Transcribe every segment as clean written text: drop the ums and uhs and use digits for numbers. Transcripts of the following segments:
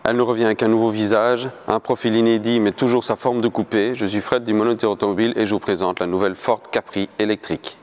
Elle nous revient avec un nouveau visage, un profil inédit mais toujours sa forme de coupé. Je suis Fred du Moniteur Automobile et je vous présente la nouvelle Ford Capri électrique.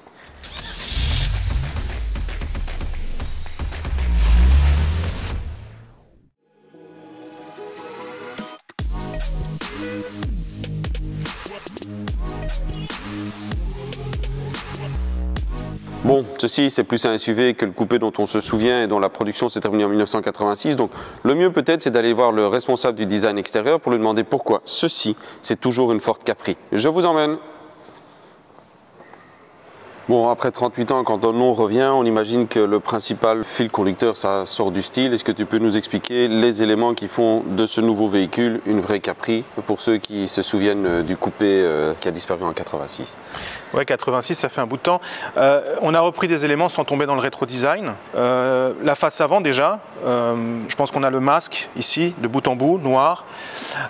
Bon, ceci c'est plus un SUV que le coupé dont on se souvient et dont la production s'est terminée en 1986. Donc le mieux peut-être c'est d'aller voir le responsable du design extérieur pour lui demander pourquoi ceci c'est toujours une Ford Capri. Je vous emmène. Bon, après 38 ans, quand un nom revient, on imagine que le principal fil conducteur, ça sort du style. Est-ce que tu peux nous expliquer les éléments qui font de ce nouveau véhicule une vraie Capri, pour ceux qui se souviennent du coupé qui a disparu en 86? Ouais, 86, ça fait un bout de temps. On a repris des éléments sans tomber dans le rétro-design. La face avant déjà, je pense qu'on a le masque ici, de bout en bout, noir,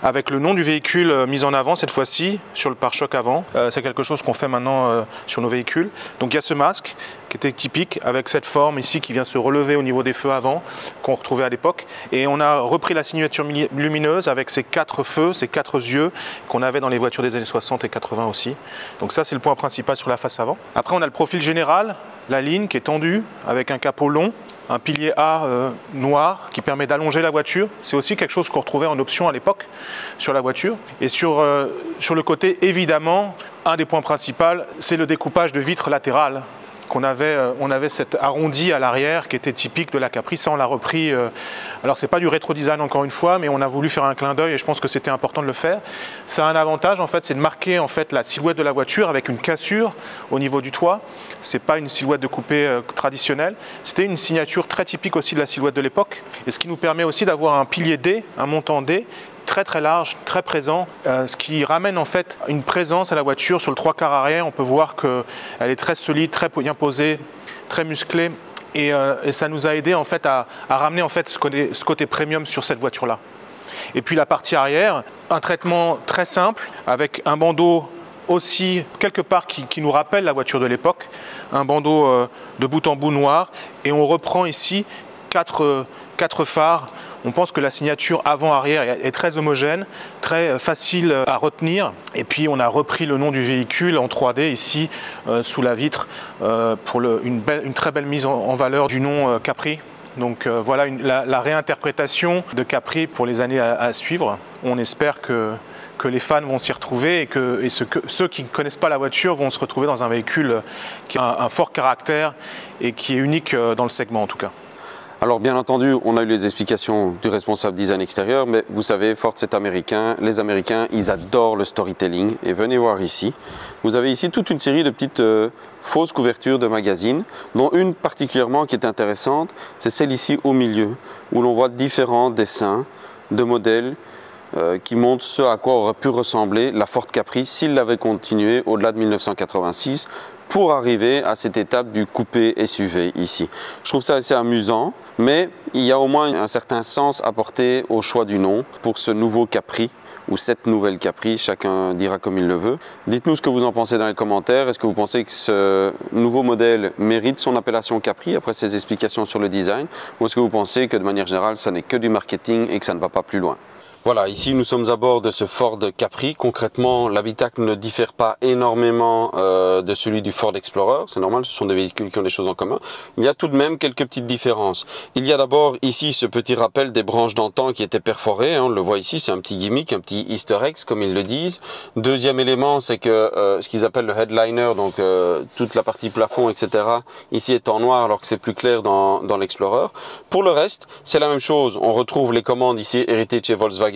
avec le nom du véhicule mis en avant cette fois-ci, sur le pare-choc avant. C'est quelque chose qu'on fait maintenant sur nos véhicules. Donc il y a ce masque qui était typique avec cette forme ici qui vient se relever au niveau des feux avant qu'on retrouvait à l'époque, et on a repris la signature lumineuse avec ces 4 feux, ces 4 yeux qu'on avait dans les voitures des années 60 et 80 aussi. Donc ça c'est le point principal sur la face avant. Après on a le profil général, la ligne qui est tendue avec un capot long, un pilier A noir qui permet d'allonger la voiture. C'est aussi quelque chose qu'on retrouvait en option à l'époque sur la voiture. Et sur le côté, évidemment, un des points principaux, c'est le découpage de vitres latérales. On avait cet arrondi à l'arrière qui était typique de la Capri. Ça, on l'a repris. Alors, c'est pas du rétro-design encore une fois, mais on a voulu faire un clin d'œil et je pense que c'était important de le faire. Ça a un avantage, en fait, c'est de marquer en fait la silhouette de la voiture avec une cassure au niveau du toit. C'est pas une silhouette de coupé traditionnelle. C'était une signature très typique aussi de la silhouette de l'époque. Et ce qui nous permet aussi d'avoir un pilier D, un montant D, très large, très présent, ce qui ramène en fait une présence à la voiture sur le 3/4 arrière. On peut voir qu'elle est très solide, très bien posée, très musclée, et ça nous a aidé en fait à ramener en fait ce côté premium sur cette voiture-là. Et puis la partie arrière, un traitement très simple avec un bandeau aussi quelque part qui nous rappelle la voiture de l'époque, un bandeau de bout en bout noir, et on reprend ici 4 phares. On pense que la signature avant-arrière est très homogène, très facile à retenir. Et puis on a repris le nom du véhicule en 3D ici sous la vitre pour une très belle mise en valeur du nom Capri. Donc voilà la réinterprétation de Capri pour les années à suivre. On espère que les fans vont s'y retrouver et ceux qui ne connaissent pas la voiture vont se retrouver dans un véhicule qui a un fort caractère et qui est unique dans le segment en tout cas. Alors bien entendu, on a eu les explications du responsable design extérieur, mais vous savez, Ford c'est américain, les Américains ils adorent le storytelling, et venez voir ici. Vous avez ici toute une série de petites fausses couvertures de magazines, dont une particulièrement qui est intéressante, c'est celle ici au milieu, où l'on voit différents dessins de modèles qui montrent ce à quoi aurait pu ressembler la Ford Capri s'il l'avait continué au-delà de 1986, pour arriver à cette étape du coupé SUV ici. Je trouve ça assez amusant, mais il y a au moins un certain sens apporté au choix du nom pour ce nouveau Capri, ou cette nouvelle Capri, chacun dira comme il le veut. Dites-nous ce que vous en pensez dans les commentaires. Est-ce que vous pensez que ce nouveau modèle mérite son appellation Capri après ces explications sur le design, ou est-ce que vous pensez que de manière générale ça n'est que du marketing et que ça ne va pas plus loin? Voilà, ici nous sommes à bord de ce Ford Capri. Concrètement, l'habitacle ne diffère pas énormément de celui du Ford Explorer. C'est normal, ce sont des véhicules qui ont des choses en commun. Il y a tout de même quelques petites différences. Il y a d'abord ici ce petit rappel des branches d'antan qui étaient perforées. On le voit ici, c'est un petit gimmick, un petit easter egg comme ils le disent. Deuxième élément, c'est que ce qu'ils appellent le headliner, donc toute la partie plafond, etc. ici est en noir alors que c'est plus clair dans l'Explorer. Pour le reste, c'est la même chose. On retrouve les commandes ici héritées de chez Volkswagen.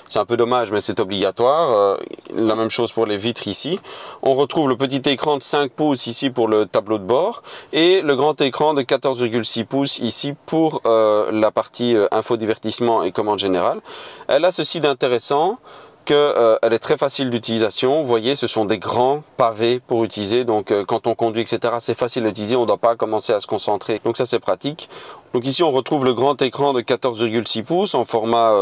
C'est un peu dommage, mais c'est obligatoire. La même chose pour les vitres ici. On retrouve le petit écran de 5 pouces ici pour le tableau de bord et le grand écran de 14,6 pouces ici pour la partie infodivertissement et commande générale. Elle a ceci d'intéressant qu'elle est très facile d'utilisation. Vous voyez, ce sont des grands pavés pour utiliser. Donc quand on conduit, etc., c'est facile d'utiliser. On ne doit pas commencer à se concentrer. Donc ça, c'est pratique. Donc ici on retrouve le grand écran de 14,6 pouces en format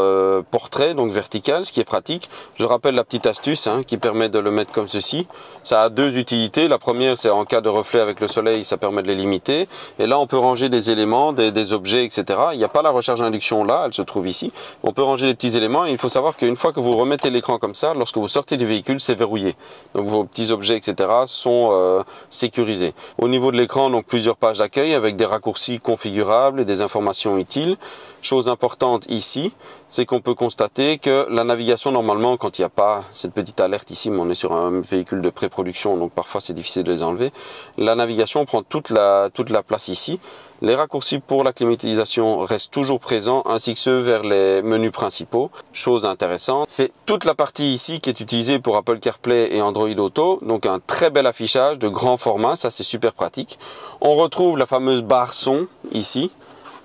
portrait, donc vertical, ce qui est pratique. Je rappelle la petite astuce qui permet de le mettre comme ceci. Ça a deux utilités. La première, c'est en cas de reflet avec le soleil, ça permet de les limiter. Et là on peut ranger des éléments, des objets, etc. Il n'y a pas la recharge induction là, elle se trouve ici. On peut ranger les petits éléments et il faut savoir qu'une fois que vous remettez l'écran comme ça, lorsque vous sortez du véhicule, c'est verrouillé. Donc vos petits objets, etc. sont sécurisés. Au niveau de l'écran, donc plusieurs pages d'accueil avec des raccourcis configurables et des informations utiles. Chose importante ici, c'est qu'on peut constater que la navigation, normalement, quand il n'y a pas cette petite alerte ici, mais on est sur un véhicule de pré-production, donc parfois c'est difficile de les enlever, la navigation prend toute la place ici. Les raccourcis pour la climatisation restent toujours présents, ainsi que ceux vers les menus principaux. Chose intéressante, c'est toute la partie ici qui est utilisée pour Apple CarPlay et Android Auto, donc un très bel affichage de grand format, ça c'est super pratique. On retrouve la fameuse barre son ici.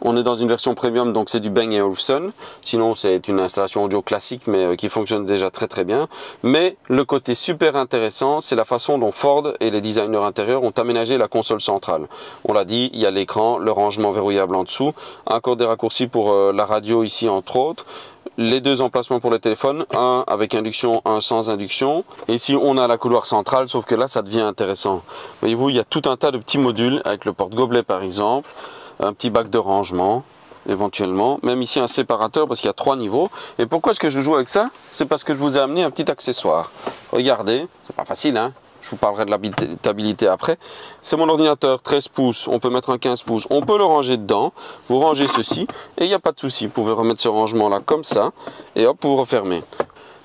On est dans une version premium, donc c'est du Bang & Olufsen. Sinon, c'est une installation audio classique, mais qui fonctionne déjà très bien. Mais le côté super intéressant, c'est la façon dont Ford et les designers intérieurs ont aménagé la console centrale. On l'a dit, il y a l'écran, le rangement verrouillable en dessous, encore des raccourcis pour la radio ici, entre autres. Les deux emplacements pour les téléphones, un avec induction, un sans induction. Et ici, on a la couloir centrale, sauf que là, ça devient intéressant. Voyez-vous, il y a tout un tas de petits modules, avec le porte-gobelet par exemple, un petit bac de rangement éventuellement, même ici un séparateur parce qu'il y a 3 niveaux. Et pourquoi est-ce que je joue avec ça? C'est parce que je vous ai amené un petit accessoire. Regardez, c'est pas facile, je vous parlerai de l'habitabilité après. C'est mon ordinateur 13 pouces, on peut mettre un 15 pouces, on peut le ranger dedans, vous rangez ceci et il n'y a pas de souci, vous pouvez remettre ce rangement là comme ça et hop, vous refermez.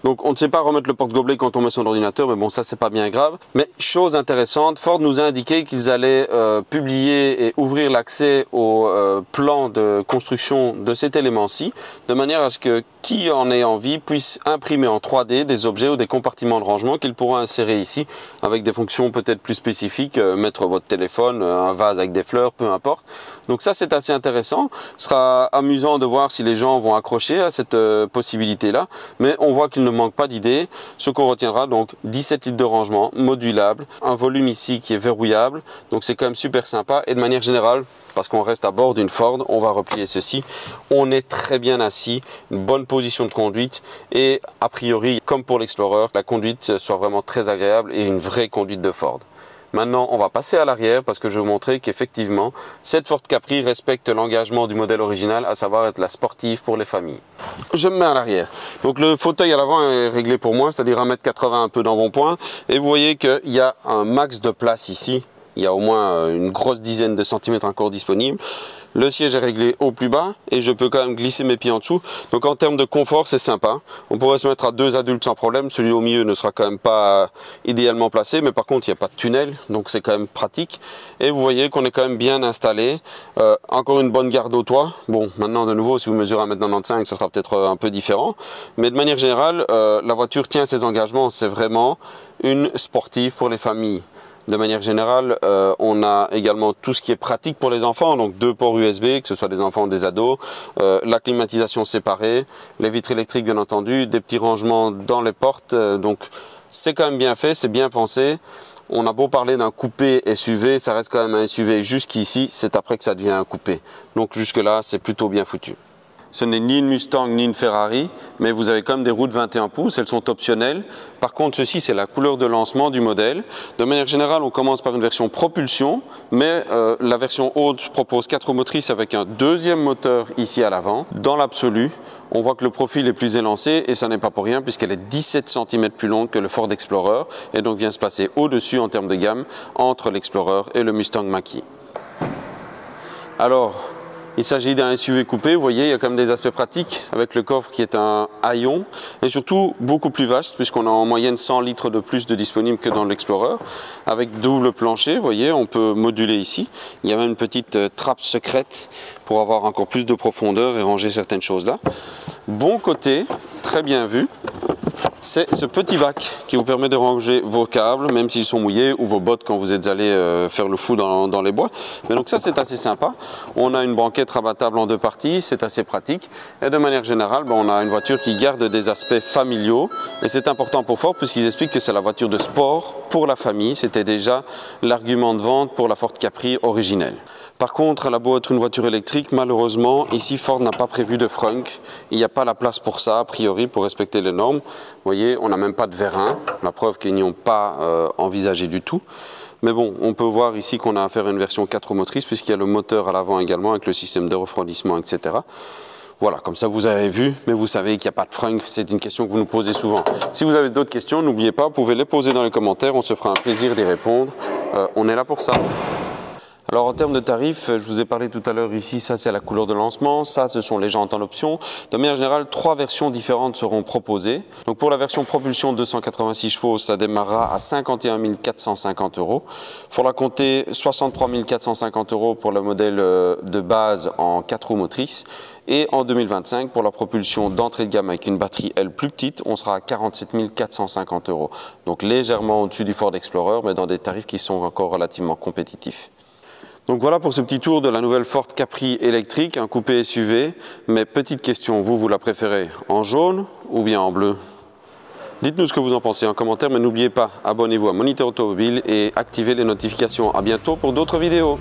Donc on ne sait pas remettre le porte-gobelet quand on met son ordinateur, mais bon, ça c'est pas bien grave. Mais chose intéressante, Ford nous a indiqué qu'ils allaient publier et ouvrir l'accès au plan de construction de cet élément-ci, de manière à ce que qui en ait envie puisse imprimer en 3D des objets ou des compartiments de rangement qu'ils pourront insérer ici avec des fonctions peut-être plus spécifiques, mettre votre téléphone, un vase avec des fleurs, peu importe. Donc ça c'est assez intéressant, ce sera amusant de voir si les gens vont accrocher à cette possibilité-là, mais on voit qu'il ne manque pas d'idées. Ce qu'on retiendra, donc 17 litres de rangement, modulable, un volume ici qui est verrouillable, donc c'est quand même super sympa et de manière générale, parce qu'on reste à bord d'une Ford, on va replier ceci. On est très bien assis, une bonne position de conduite et a priori, comme pour l'Explorer, la conduite soit vraiment très agréable et une vraie conduite de Ford. Maintenant, on va passer à l'arrière parce que je vais vous montrer qu'effectivement, cette Ford Capri respecte l'engagement du modèle original, à savoir être la sportive pour les familles. Je me mets à l'arrière. Donc le fauteuil à l'avant est réglé pour moi, c'est-à-dire 1,80 m un peu d'embonpoint. Et vous voyez qu'il y a un max de place ici. Il y a au moins une grosse dizaine de centimètres encore disponibles. Le siège est réglé au plus bas et je peux quand même glisser mes pieds en dessous. Donc en termes de confort, c'est sympa. On pourrait se mettre à 2 adultes sans problème. Celui au milieu ne sera quand même pas idéalement placé, mais par contre, il n'y a pas de tunnel, donc c'est quand même pratique. Et vous voyez qu'on est quand même bien installé. Encore une bonne garde au toit. Bon, maintenant de nouveau, si vous mesurez 1,95 m, ça sera peut-être un peu différent. Mais de manière générale, la voiture tient ses engagements. C'est vraiment une sportive pour les familles. De manière générale, on a également tout ce qui est pratique pour les enfants, donc 2 ports USB, que ce soit des enfants ou des ados, la climatisation séparée, les vitres électriques bien entendu, des petits rangements dans les portes, donc c'est quand même bien fait, c'est bien pensé. On a beau parler d'un coupé SUV, ça reste quand même un SUV jusqu'ici, c'est après que ça devient un coupé. Donc jusque là, c'est plutôt bien foutu. Ce n'est ni une Mustang ni une Ferrari, mais vous avez quand même des roues de 21 pouces, elles sont optionnelles. Par contre, ceci, c'est la couleur de lancement du modèle. De manière générale, on commence par une version propulsion, mais la version haute propose 4 roues motrices avec un deuxième moteur ici à l'avant. Dans l'absolu, on voit que le profil est plus élancé et ça n'est pas pour rien puisqu'elle est 17 cm plus longue que le Ford Explorer et donc vient se placer au-dessus en termes de gamme entre l'Explorer et le Mustang Mach-E. Alors, il s'agit d'un SUV coupé, vous voyez, il y a quand même des aspects pratiques avec le coffre qui est un haillon et surtout beaucoup plus vaste puisqu'on a en moyenne 100 litres de plus de disponible que dans l'Explorer. Avec double plancher, vous voyez, on peut moduler ici. Il y a même une petite trappe secrète pour avoir encore plus de profondeur et ranger certaines choses là. Bon côté, très bien vu, c'est ce petit bac qui vous permet de ranger vos câbles, même s'ils sont mouillés, ou vos bottes quand vous êtes allé faire le fou dans les bois. Mais donc ça, c'est assez sympa. On a une banquette rabattable en 2 parties, c'est assez pratique. Et de manière générale, on a une voiture qui garde des aspects familiaux. Et c'est important pour Ford, puisqu'ils expliquent que c'est la voiture de sport pour la famille. C'était déjà l'argument de vente pour la Ford Capri originelle. Par contre, elle a beau être une voiture électrique, malheureusement, ici Ford n'a pas prévu de frunk. Il n'y a pas la place pour ça, a priori, pour respecter les normes. Vous voyez, on n'a même pas de vérin, la preuve qu'ils n'y ont pas envisagé du tout. Mais bon, on peut voir ici qu'on a affaire à une version 4 roues motrices, puisqu'il y a le moteur à l'avant également, avec le système de refroidissement, etc. Voilà, comme ça vous avez vu, mais vous savez qu'il n'y a pas de frunk, c'est une question que vous nous posez souvent. Si vous avez d'autres questions, n'oubliez pas, vous pouvez les poser dans les commentaires, on se fera un plaisir d'y répondre. On est là pour ça. Alors en termes de tarifs, je vous ai parlé tout à l'heure ici, ça c'est la couleur de lancement, ça ce sont les jantes en option. De manière générale, 3 versions différentes seront proposées. Donc pour la version propulsion 286 chevaux, ça démarrera à 51 450 €. Il faudra compter 63 450 € pour le modèle de base en 4 roues motrices. Et en 2025, pour la propulsion d'entrée de gamme avec une batterie L plus petite, on sera à 47 450 €. Donc légèrement au-dessus du Ford Explorer, mais dans des tarifs qui sont encore relativement compétitifs. Donc voilà pour ce petit tour de la nouvelle Ford Capri électrique, un coupé SUV. Mais petite question, vous la préférez en jaune ou bien en bleu? Dites-nous ce que vous en pensez en commentaire, mais n'oubliez pas, abonnez-vous à Moniteur Automobile et activez les notifications. À bientôt pour d'autres vidéos.